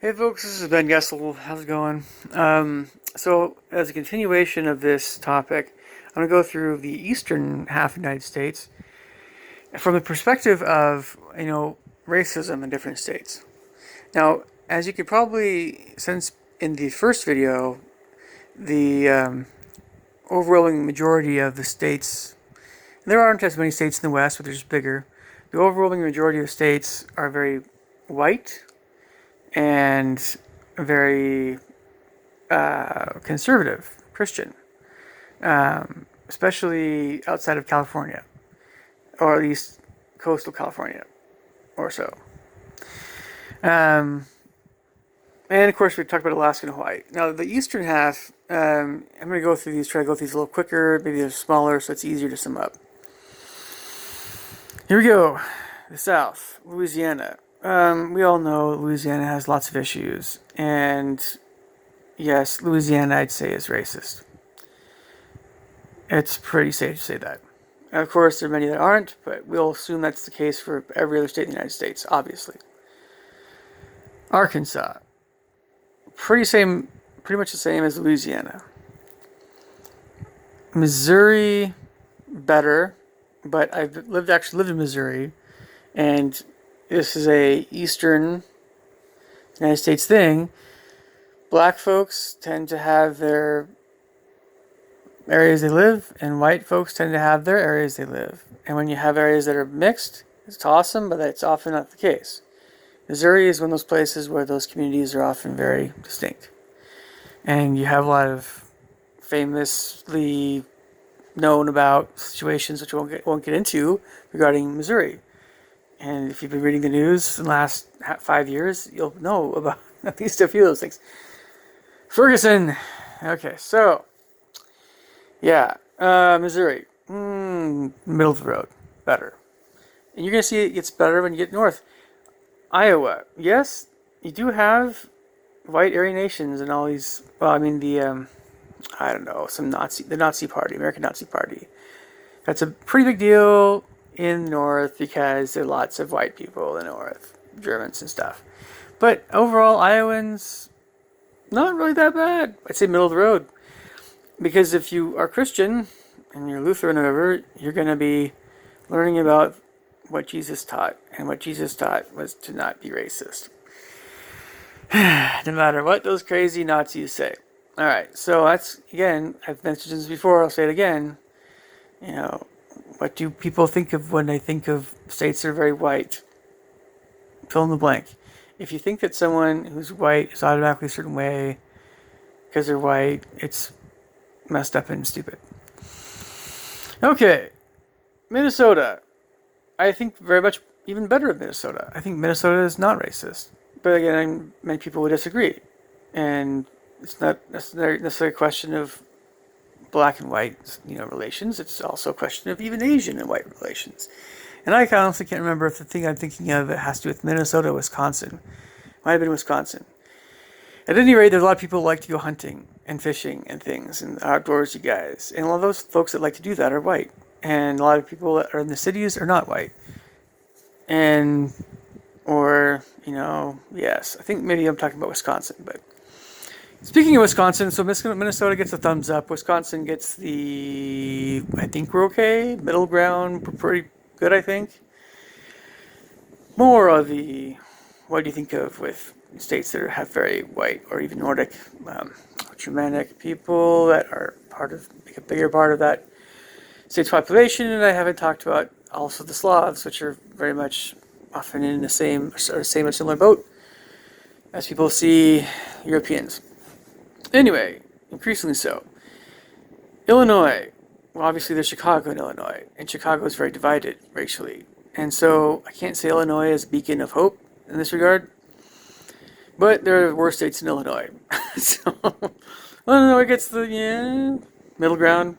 Hey folks, this is Ben Gessel. How's it going? So, as a continuation of this topic, I'm going to go through the eastern half of the United States from the perspective of, racism in different states. Now, as you could probably sense in the first video, the overwhelming majority of the states, there aren't as many states in the West, but they're just bigger. The overwhelming majority of states are very white and very conservative Christian, especially outside of California, or at least coastal California, or so. Um, and of course, we talked about Alaska and Hawaii. Now, the eastern half, I'm going to go through these, try to go through these a little quicker. Maybe they're smaller, so it's easier to sum up. Here we go. The South, Louisiana. We all know Louisiana has lots of issues, and yes, Louisiana, I'd say, is racist. It's pretty safe to say that. And of course, there are many that aren't, but we'll assume that's the case for every other state in the United States, obviously. Arkansas, pretty much the same as Louisiana. Missouri, better, but I've actually lived in Missouri, and this is a eastern United States thing. Black folks tend to have their areas they live, and white folks tend to have their areas they live. And when you have areas that are mixed, it's awesome, but that's often not the case. Missouri is one of those places where those communities are often very distinct. And you have a lot of famously known about situations which we won't get into regarding Missouri. And if you've been reading the news in the last 5 years, you'll know about at least a few of those things. Ferguson. Okay, so yeah, Missouri, middle of the road, better. And you're gonna see it gets better when you get north. Iowa, yes, you do have white Aryan nations and all these. Well, I mean I don't know, the Nazi Party, American Nazi Party. That's a pretty big deal in the north because there are lots of white people in the north, Germans and stuff. But overall, Iowans, not really that bad. I'd say middle of the road. Because if you are Christian and you're Lutheran or whatever, you're going to be learning about what Jesus taught. And what Jesus taught was to not be racist. No matter what those crazy Nazis say. Alright, so that's, again, I've mentioned this before, I'll say it again. What do people think of when they think of states that are very white? Fill in the blank. If you think that someone who's white is automatically a certain way because they're white, it's messed up and stupid. Okay, Minnesota. I think very much even better than Minnesota. I think Minnesota is not racist. But again, many people would disagree. And it's not necessarily a question of black and white, relations. It's also a question of even Asian and white relations. And I honestly can't remember if the thing I'm thinking of that has to do with Minnesota or Wisconsin. Might have been Wisconsin. At any rate, there's a lot of people who like to go hunting and fishing and things and outdoorsy guys. And a lot of those folks that like to do that are white. And a lot of people that are in the cities are not white. Yes, I think maybe I'm talking about Wisconsin, but speaking of Wisconsin, so Minnesota gets a thumbs up. Wisconsin gets I think we're okay, middle ground, we're pretty good, I think. More of what do you think of with states that have very white or even Nordic, Germanic people that are make a bigger part of that state's population? And I haven't talked about also the Slavs, which are very much often in the same or similar boat as people see Europeans. Anyway, increasingly so. Illinois. Well, obviously there's Chicago and Illinois, and Chicago is very divided racially. And so I can't say Illinois is a beacon of hope in this regard, but there are worse states in Illinois. So Illinois gets the middle ground.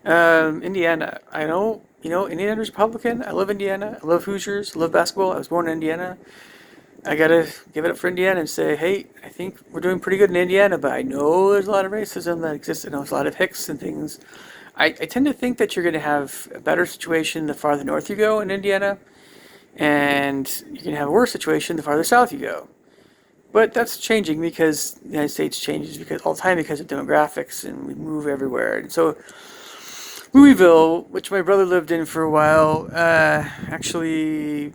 Indiana. I know, Indiana's Republican. I love Indiana. I love Hoosiers. I love basketball. I was born in Indiana. I gotta give it up for Indiana and say, hey, I think we're doing pretty good in Indiana, but I know there's a lot of racism that exists. I know there's a lot of hicks and things. I tend to think that you're going to have a better situation the farther north you go in Indiana, and you're going to have a worse situation the farther south you go. But that's changing because the United States changes because all the time because of demographics and we move everywhere. And so Louisville, which my brother lived in for a while, actually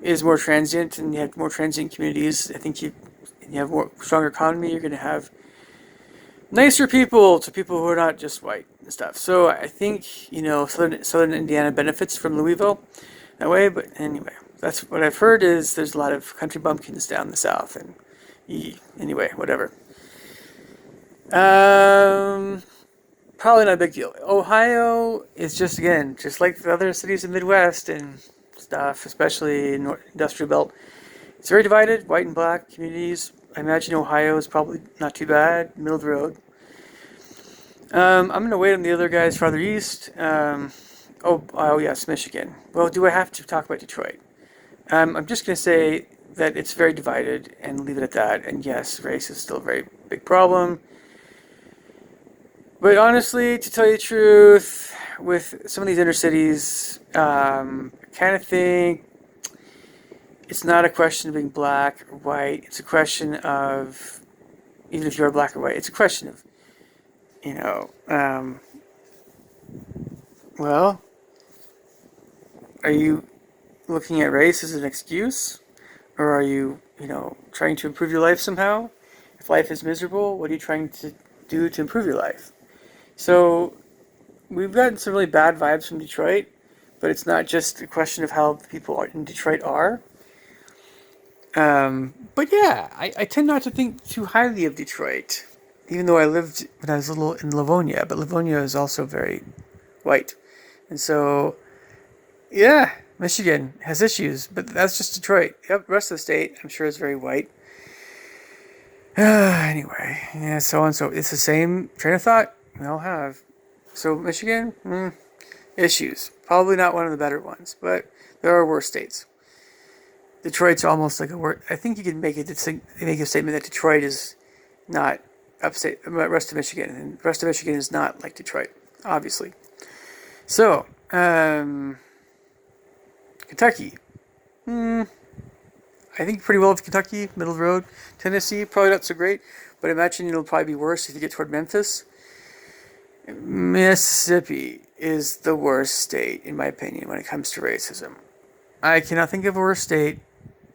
is more transient, and you have more transient communities. I think you have more stronger economy. You're going to have nicer people to people who are not just white and stuff. So I think southern Indiana benefits from Louisville that way. But anyway, that's what I've heard is there's a lot of country bumpkins down the south, and anyway, whatever. Um, Probably not a big deal. Ohio is just like the other cities in the Midwest and stuff, especially industrial belt. It's very divided, white and black communities. I imagine Ohio is probably not too bad, middle of the road. I'm going to wait on the other guys farther east. Oh, yes, Michigan. Well, do I have to talk about Detroit? I'm just going to say that it's very divided and leave it at that. And yes, race is still a very big problem. But honestly, to tell you the truth, with some of these inner cities, I kind of think it's not a question of being black or white. It's a question of, even if you are black or white, it's a question of, you know, well, are you looking at race as an excuse? Or are you, trying to improve your life somehow? If life is miserable, what are you trying to do to improve your life? So we've gotten some really bad vibes from Detroit, but it's not just a question of how the people in Detroit are. But yeah, I tend not to think too highly of Detroit, even though I lived when I was little in Livonia, but Livonia is also very white. And so, yeah, Michigan has issues, but that's just Detroit. Yep, the rest of the state, I'm sure, is very white. Anyway, yeah, so on. So it's the same train of thought we all have. So Michigan, issues. Probably not one of the better ones, but there are worse states. Detroit's almost like a word. I think you can make a statement that Detroit is not upstate, rest of Michigan, and the rest of Michigan is not like Detroit, obviously. So, Kentucky. I think pretty well of Kentucky, middle of the road. Tennessee, probably not so great, but I imagine it'll probably be worse if you get toward Memphis. Mississippi is the worst state, in my opinion, when it comes to racism. I cannot think of a worse state,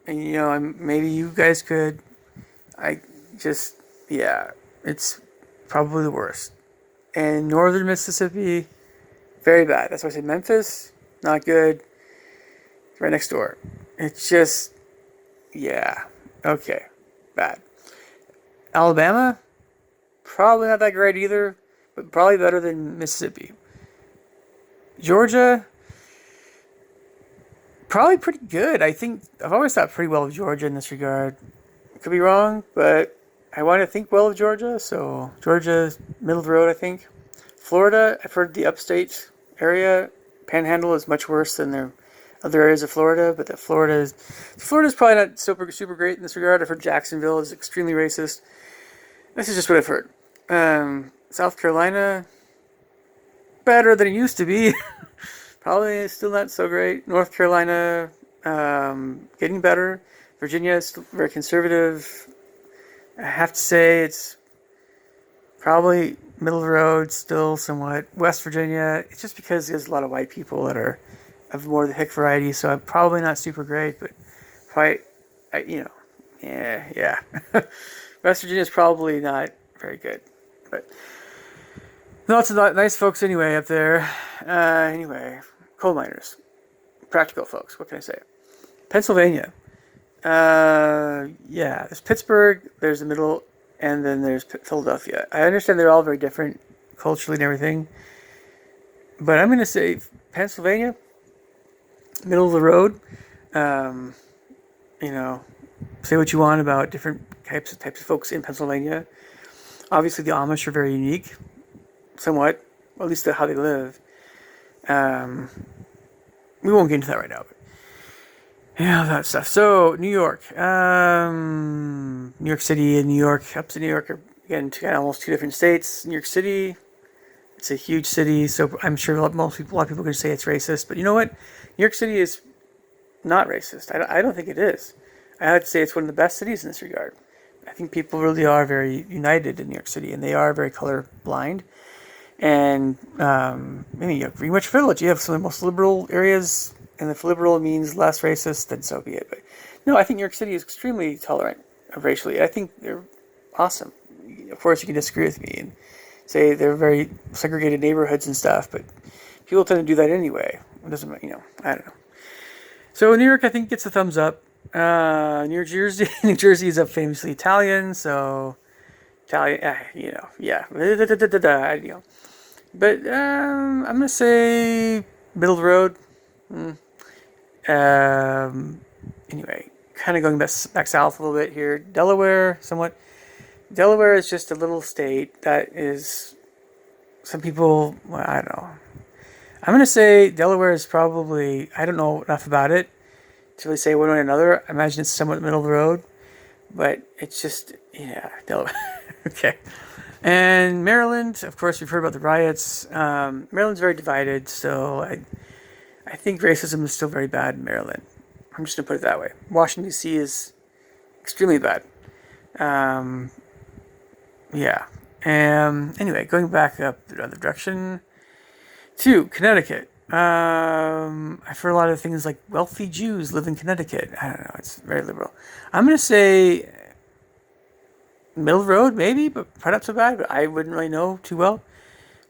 and maybe you guys could. Yeah, it's probably the worst. And northern Mississippi, very bad. That's why I say Memphis, not good. It's right next door. It's just, yeah, okay, bad. Alabama, probably not that great either, but probably better than Mississippi. Georgia, probably pretty good. I think I've always thought pretty well of Georgia in this regard. Could be wrong, but I want to think well of Georgia, so Georgia, middle of the road, I think. Florida, I've heard the upstate area, Panhandle, is much worse than the other areas of Florida, but Florida's probably not super great in this regard. I've heard Jacksonville is extremely racist. This is just what I've heard. South Carolina, better than it used to be. Probably still not so great. North Carolina, getting better. Virginia is still very conservative. I have to say it's probably middle of the road still somewhat. West Virginia, it's just because there's a lot of white people that are of more of the hick variety, so I'm probably not super great, but probably, yeah. West Virginia is probably not very good, but lots of nice folks anyway up there. Anyway, coal miners, practical folks. What can I say? Pennsylvania. Yeah, there's Pittsburgh, there's the middle, and then there's Philadelphia. I understand they're all very different culturally and everything, but I'm going to say Pennsylvania, middle of the road. Say what you want about different types of folks in Pennsylvania. Obviously, the Amish are very unique, somewhat, or at least how they live. We won't get into that right now, but yeah, that stuff. So, New York. New York City and New York, upstate New York are, again, almost two different states. New York City, it's a huge city, so I'm sure a lot of people are going to say it's racist. But you know what? New York City is not racist. I don't think it is. I like to say it's one of the best cities in this regard. I think people really are very united in New York City, and they are very color blind. And maybe Greenwich Village, you have some of the most liberal areas, and if liberal means less racist, then so be it. But no, I think New York City is extremely tolerant racially. I think they're awesome. Of course, you can disagree with me and say they're very segregated neighborhoods and stuff, but people tend to do that anyway. It doesn't, I don't know. So New York, I think, gets a thumbs up. New Jersey, New Jersey is up famously Italian, so Italian, yeah, But I'm gonna say middle of the road. Anyway, kind of going back south a little bit here. Delaware, somewhat. Delaware is just a little state that is. Some people, well, I don't know. I'm gonna say Delaware is probably. I don't know enough about it to really say one way or another. I imagine it's somewhat middle of the road, but it's just Delaware. Okay. And Maryland, of course, we've heard about the riots. Maryland's very divided, so I think racism is still very bad in Maryland. I'm just going to put it that way. Washington, D.C. is extremely bad. Yeah. Anyway, going back up the other direction to Connecticut. I've heard a lot of things like wealthy Jews live in Connecticut. I don't know. It's very liberal. I'm going to say middle road, maybe, but probably not so bad. But I wouldn't really know too well.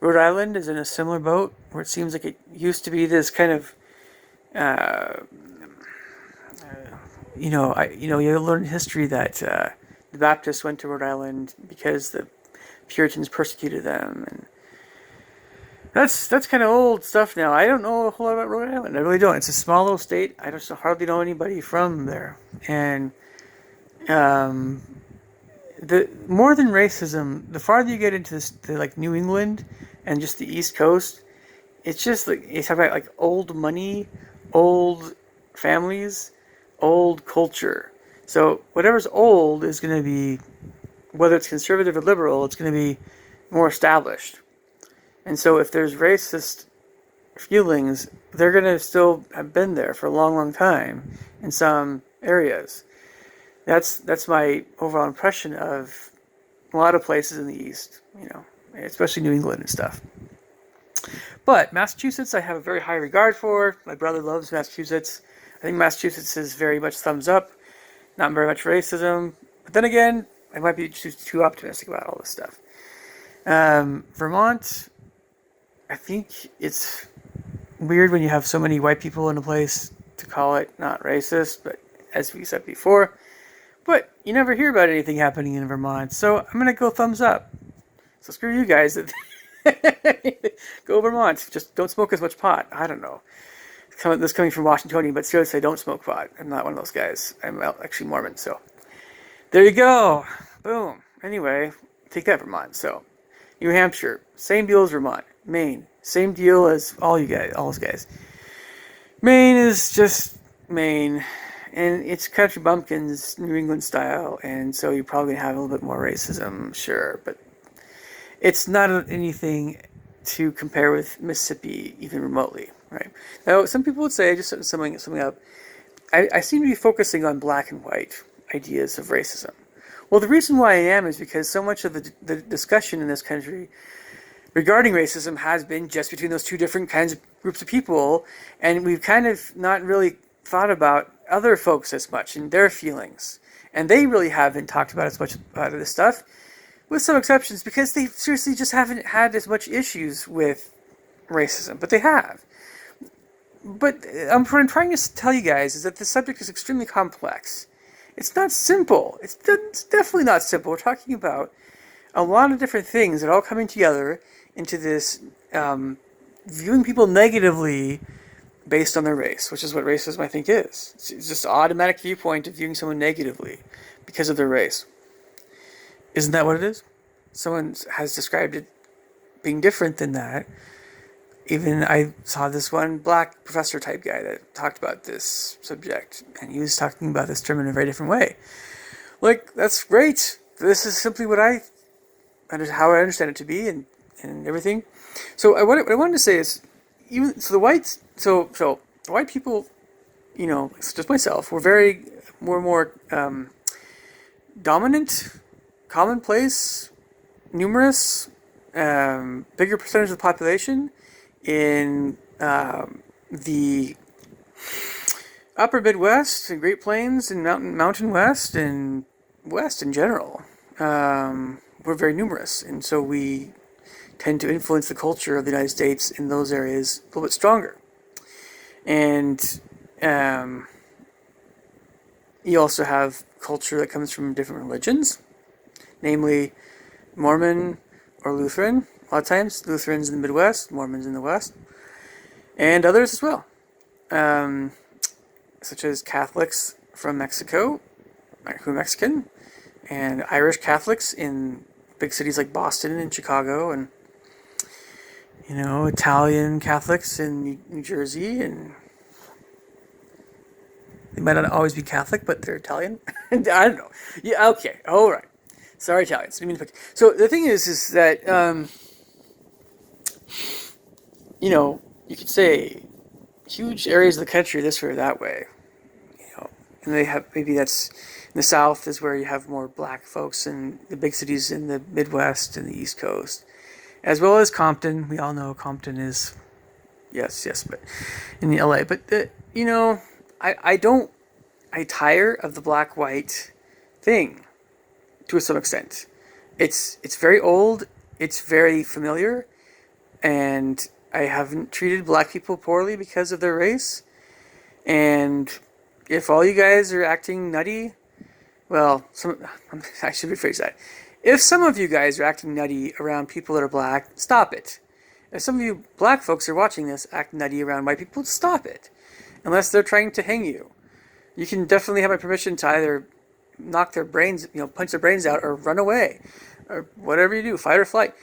Rhode Island is in a similar boat where it seems like it used to be this kind of, you learn in history that the Baptists went to Rhode Island because the Puritans persecuted them, and that's kind of old stuff now. I don't know a whole lot about Rhode Island. I really don't. It's a small little state. I just hardly know anybody from there, and the more than racism, the farther you get into this, like New England and just the East Coast, it's just like you talk about like old money, old families, old culture. So whatever's old is going to be, whether it's conservative or liberal, it's going to be more established. And so if there's racist feelings, they're going to still have been there for a long, long time in some areas. That's my overall impression of a lot of places in the East, especially New England and stuff. But Massachusetts, I have a very high regard for. My brother loves Massachusetts. I think Massachusetts is very much thumbs up, not very much racism. But then again, I might be too optimistic about all this stuff. Vermont, I think it's weird when you have so many white people in a place to call it not racist, but as we said before. But you never hear about anything happening in Vermont, so I'm going to go thumbs up. So screw you guys. Go Vermont. Just don't smoke as much pot. I don't know. This coming from Washingtonian, but seriously, I don't smoke pot. I'm not one of those guys. I'm actually Mormon, so there you go. Boom. Anyway, take that, Vermont. So New Hampshire, same deal as Vermont. Maine, same deal as all those guys. Maine is just Maine. And it's country bumpkins, New England style, and so you're probably going to have a little bit more racism, sure, but it's not anything to compare with Mississippi, even remotely, right? Now, some people would say, just summing up, I seem to be focusing on black and white ideas of racism. Well, the reason why I am is because so much of the discussion in this country regarding racism has been just between those two different kinds of groups of people, and we've kind of not really thought about other folks as much and their feelings. And they really haven't talked about as much about this stuff, with some exceptions, because they seriously just haven't had as much issues with racism. But they have. But what I'm trying to tell you guys is that the subject is extremely complex. It's not simple. It's definitely not simple. We're talking about a lot of different things that are all coming together into this viewing people negatively based on their race, which is what racism I think is. It's just an automatic viewpoint of viewing someone negatively because of their race. Isn't that what it is? Someone has described it being different than that. Even I saw this one black professor type guy that talked about this subject, and he was talking about this term in a very different way. Like, that's great. This is simply how I understand it to be, and everything. So what I wanted to say is, the white people it's just myself, we're very more dominant, commonplace, numerous, bigger percentage of the population in the upper Midwest and Great Plains and Mountain West and West in general. We're very numerous, and so we tend to influence the culture of the United States in those areas a little bit stronger. And you also have culture that comes from different religions, namely Mormon or Lutheran. A lot of times, Lutherans in the Midwest, Mormons in the West, and others as well, such as Catholics from Mexico, who are Mexican, and Irish Catholics in big cities like Boston and Chicago, and Italian Catholics in New Jersey, and they might not always be Catholic, but they're Italian. I don't know. Yeah, okay, all right. Sorry, Italians. Didn't mean to pick. So the thing is that you could say huge areas of the country this way or that way, and they have maybe that's in the South is where you have more black folks, and the big cities in the Midwest and the East Coast, as well as Compton. We all know Compton is, yes, but in the LA. But I tire of the black-white thing to some extent. It's very old. It's very familiar, and I haven't treated black people poorly because of their race. And if all you guys are acting nutty, well, I should rephrase that. If some of you guys are acting nutty around people that are black, stop it. If some of you black folks are watching this act nutty around white people, stop it. Unless they're trying to hang you. You can definitely have my permission to either knock their brains, punch their brains out, or run away, or whatever you do, fight or flight.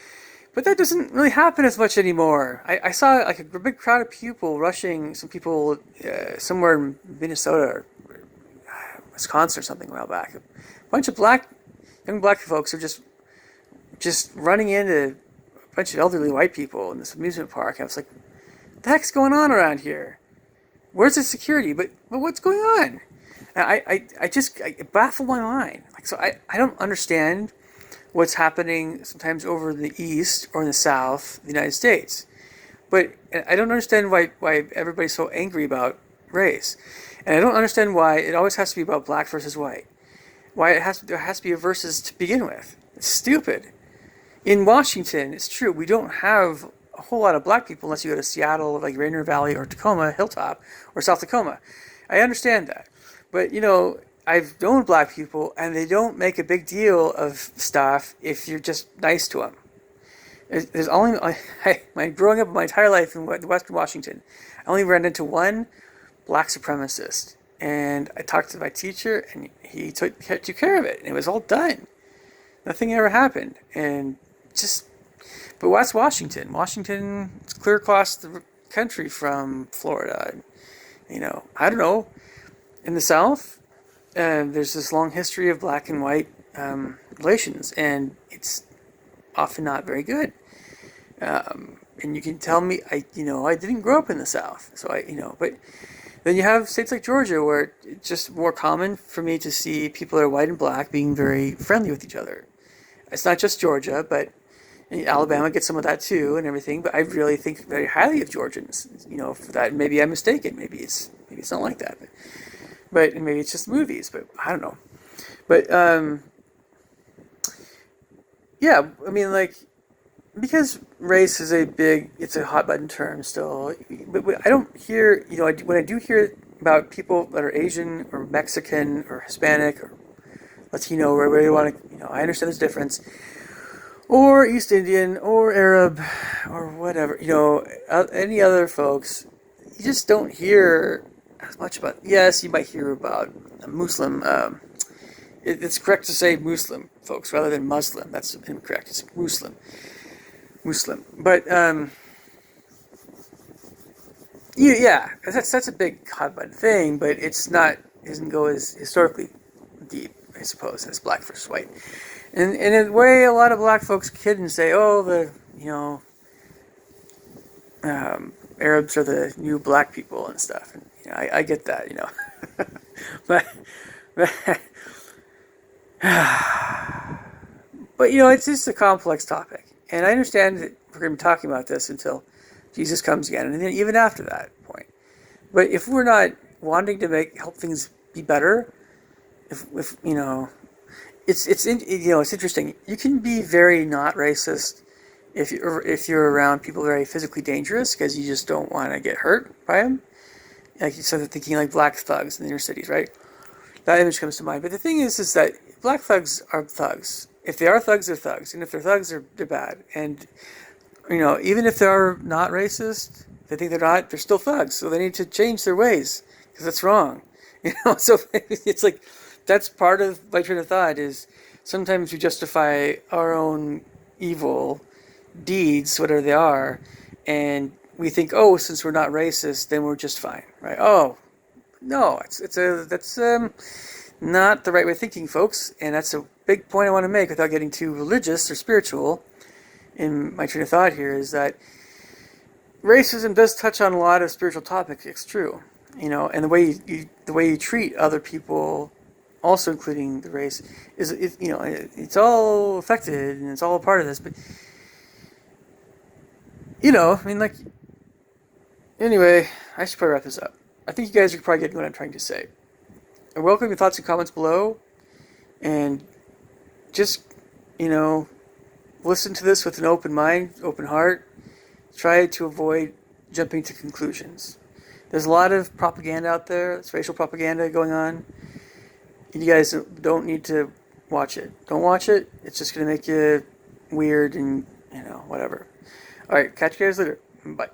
But that doesn't really happen as much anymore. I saw like a big crowd of people rushing some people somewhere in Minnesota or Wisconsin or something a while back. A bunch of young black folks are just running into a bunch of elderly white people in this amusement park. I was like, what the heck's going on around here? Where's the security? But what's going on? And it baffled my mind. So I don't understand what's happening sometimes over in the East or in the South, the United States. But I don't understand why everybody's so angry about race. And I don't understand why it always has to be about black versus white. Why there has to be a versus to begin with. It's stupid. In Washington, it's true, we don't have a whole lot of black people unless you go to Seattle, like Rainier Valley or Tacoma, Hilltop, or South Tacoma. I understand that. But, I've known black people, and they don't make a big deal of stuff if you're just nice to them. There's only, growing up my entire life in Western Washington, I only ran into one black supremacist. And I talked to my teacher, and he took care of it, and it was all done. Nothing ever happened. But what's Washington? Washington, it's clear across the country from Florida. I don't know. In the South, there's this long history of black and white relations, and it's often not very good. And you can tell me, I didn't grow up in the South, so but then you have states like Georgia where it's just more common for me to see people that are white and black being very friendly with each other. It's not just Georgia, but Alabama gets some of that too and everything, but I really think very highly of Georgians, for that. Maybe I'm mistaken. Maybe it's not like that, but maybe it's just movies, but I don't know. But yeah, I mean, because race is it's a hot button term still, but I don't hear, when I do hear about people that are Asian or Mexican or Hispanic or Latino, or whatever you want to, I understand there's a difference, or East Indian or Arab or whatever, any other folks, you just don't hear as much about. Yes, you might hear about a Muslim. It's correct to say Muslim folks rather than Muslim. That's incorrect. It's Muslim. But yeah, that's a big hot button thing, but it doesn't go as historically deep, I suppose, as black versus white. And in a way, a lot of black folks kid and say, "Oh, Arabs are the new black people and stuff." And I get that, but, but but it's just a complex topic, and I understand that we're going to be talking about this until Jesus comes again, and then even after that point. But if we're not wanting to help things be better, if it's interesting. You can be very not racist if you're around people very physically dangerous because you just don't want to get hurt by them. Like you started thinking like black thugs in the inner cities, right? That image comes to mind. But the thing is that black thugs are thugs. If they are thugs, they're thugs, and if they're thugs, they're bad. And even if they're not racist, they think they're not. They're still thugs, so they need to change their ways because that's wrong. So it's like that's part of my train of thought is sometimes we justify our own evil deeds, whatever they are, and we think, oh, since we're not racist, then we're just fine, right? Oh, no, that's not the right way of thinking, folks, and that's a big point I want to make without getting too religious or spiritual. In my train of thought here is that racism does touch on a lot of spiritual topics. It's true, and the way you treat other people, also including the race, it's all affected and it's all a part of this. But anyway, I should probably wrap this up. I think you guys are probably getting what I'm trying to say. I welcome your thoughts and comments below, and just listen to this with an open mind, open heart. Try to avoid jumping to conclusions. There's a lot of propaganda out there. It's racial propaganda going on. And you guys don't need to watch it. Don't watch it. It's just going to make you weird and, whatever. All right, catch you guys later. Bye.